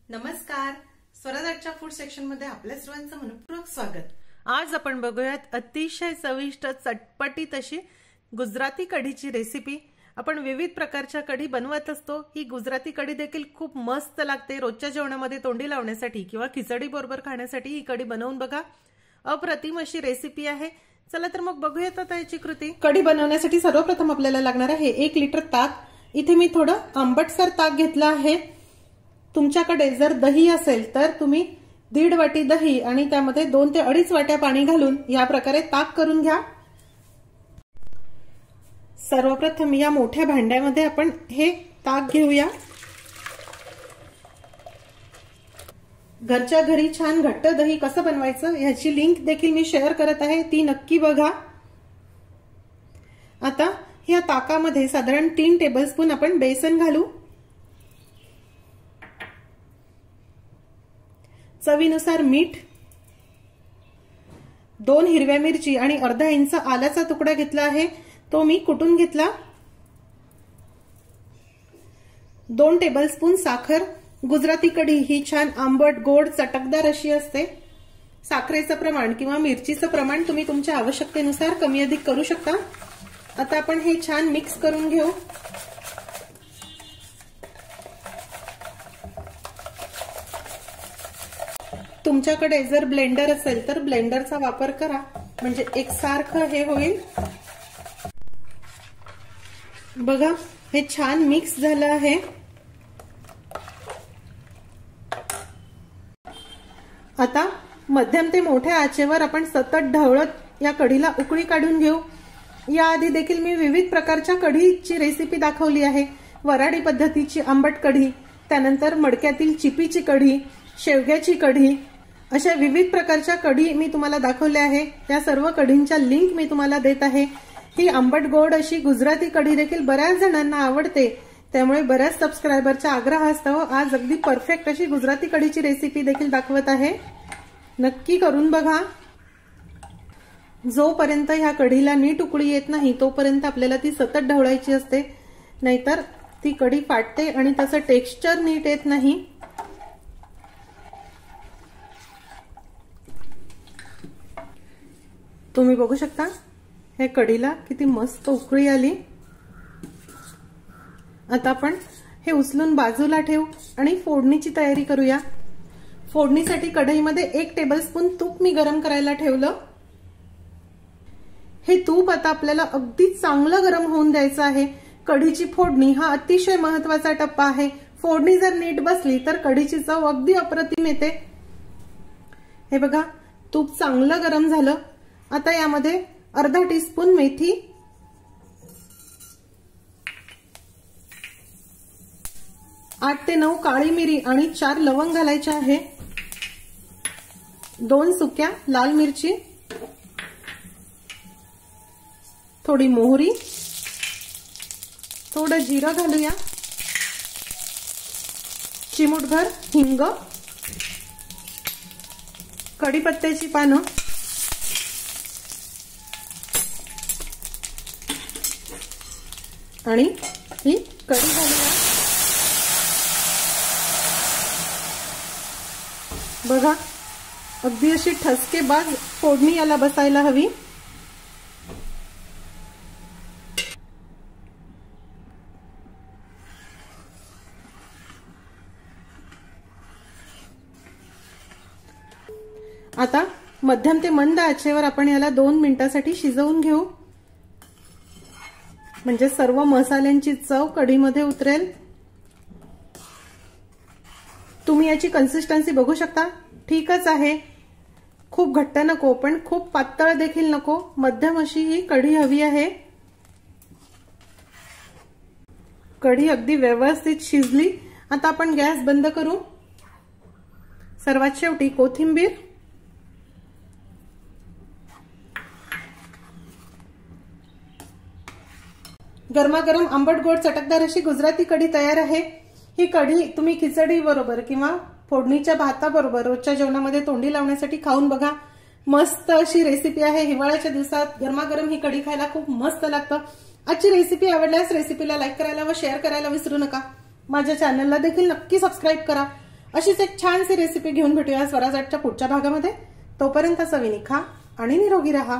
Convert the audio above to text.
नमस्कार, स्वराजच्या food section मध्ये आपल्या सर्वांचं मनपूर्वक स्वागत। आज आपण बघूयात अतिशय चविष्ट चटपटीत अशी गुजराती कढीची रेसिपी। आपण विविध प्रकारच्या कढी बनवत असतो। ही गुजराती कढी देखील खूप मस्त लागते। रोजच्या जेवणामध्ये तोंडी लावण्यासाठी किंवा खिचडी बरोबर खाण्यासाठी ही कढी बनवून बघा। अप्रतिम अशी रेसिपी आहे। चला तर मग बघूयात आता याची कृती। कढी बनवण्यासाठी सर्वप्रथम आपल्याला लागणार आहे 1 लिटर ताक। इथे मी थोडं आंबटसर ताक घेतलं आहे। तुमच्याकडे जर दही असेल तर तुम्ही 1.5 वाटी दही आणि त्यामध्ये 2 ते 2.5 वाट्या पाणी घालून या प्रकारे ताक करून घ्या। सर्वप्रथम या मोठ्या भांड्यामध्ये आपण हे ताक घेऊया। घरच्या घरी छान घट्ट दही कसं बनवायचं याची लिंक देखील मी शेअर करत आहे, ती नक्की बघा। आता या ताकामध्ये साधारण 3 टेबलस्पून आपण बेसन घालू। चवीनुसार मीठ, 2 हिरव्या मिरची आणि अर्धा इंच आल्याचा तुकडा घेतला आहे, तो मी कुटून घेतला। 2 टेबलस्पून साखर। गुजराती कढी ही छान आंबट गोड चटकदार अशी असते। साखरेचं प्रमाण किंवा मिरचीचं प्रमाण तुम्ही तुमच्या आवश्यकतेनुसार कमी अधिक करू शकता। आता आपण हे छान मिक्स करून घेऊ। तुमच्याकडे जर ब्लेंडर असेल तर ब्लेंडरचा वापर करा, म्हणजे एकसारखं हे होईल। बघा हे छान मिक्स झालं आहे। आता मध्यम ते मोठ्या आचेवर आपण सतत ढवळत या कढीला उकळी काढून घेऊ। याआधी देखील मी विविध प्रकारच्या कढीची रेसिपी दाखवली आहे। वराडी पद्धतीची आंबट कढी, त्यानंतर मडक्यातील चिपीची कढी, शेवग्याची कढी, अशा विविध प्रकारच्या कढी मी तुम्हाला दाखवल्या आहे। त्या सर्व कढींच्या लिंक मी तुम्हाला देत आहे। ही आंबट गोड अशी गुजराती कढी देखील बऱ्याच जणांना आवडते, त्यामुळे बऱ्याच सबस्क्रायबरच्या आग्रहास्तव आज अगदी परफेक्ट अशी गुजराती कढीची रेसिपी देखील दाखवत आहे। नक्की करून बघा। जोपर्यंत ह्या कढीला नीट उकळी येत नाही तोपर्यंत आपल्याला ती सतत ढवळायची असते, नाहीतर ती कढी फाटते आणि त्याचं टेक्स्चर नीट येत नाही। तुम्ही बघू शकता हे कढीला किती मस्त उकळी आली। आता आपण हे उचलून बाजूला ठेवू आणि फोडणीची तयारी करूया। फोडणीसाठी कढईमध्ये 1 टेबलस्पून तूप मी गरम करायला ठेवलं। हे तूप आता आपल्याला अगदी चांगलं गरम होऊन द्यायचं आहे। कढीची फोडणी हा अतिशय महत्त्वाचा टप्पा आहे। फोडणी जर नीट बसली तर कढीची चव अगदी अप्रतिम येते। हे बघा तूप चांगलं गरम झालं। आता यामध्ये अर्धा टीस्पून मेथी, 8 ते 9 काळी मिरी आणि 4 लवंग घालायचे आहे। 2 सुक्या लाल मिरची, थोडी मोहरी, थोडं जिरं घालूया, चिमूटभर हिंग, कढीपत्त्याची पानं आणि ही कढी घालूया। बघा अगदी अशी ठसकेबाज फोडणी याला बसायला हवी। आता मध्यम ते मंद आचेवर आपण याला 2 मिनिटांसाठी शिजवून घेऊ, म्हणजे सर्व मसाल्यांची चव कढीमध्ये उतरेल। तुम्ही याची कन्सिस्टन्सी बघू शकता, ठीकच आहे। खूप घट्ट नको पण खूप पातळ देखील नको, मध्यम अशी ही कढी हवी आहे। कढी अगदी व्यवस्थित शिजली। आता आपण गॅस बंद करू। सर्वात शेवटी कोथिंबीर, गरमागरम आंबट गोड चटकदार अशी गुजराती कढी तयार आहे। ही कढी तुम्ही खिचडी बरोबर किंवा फोडणीच्या भाताबरोबर रोजच्या जेवणामध्ये तोंडी लावण्यासाठी खाऊन बघा। मस्त अशी रेसिपी आहे। हिवाळ्याच्या दिवसात गरमागरम ही कढी खायला खूप मस्त लागतं। आजची रेसिपी आवडल्यास रेसिपीला लाईक करायला व शेअर करायला विसरू नका। माझ्या चॅनलला देखील नक्की सबस्क्राइब करा अशीच एक छानशी रेसिपी घेऊन भेटूया स्वराज आर्टच्या पुढच्या भागामध्ये. तोपर्यंत चवीने खा आणि निरोगी राहा.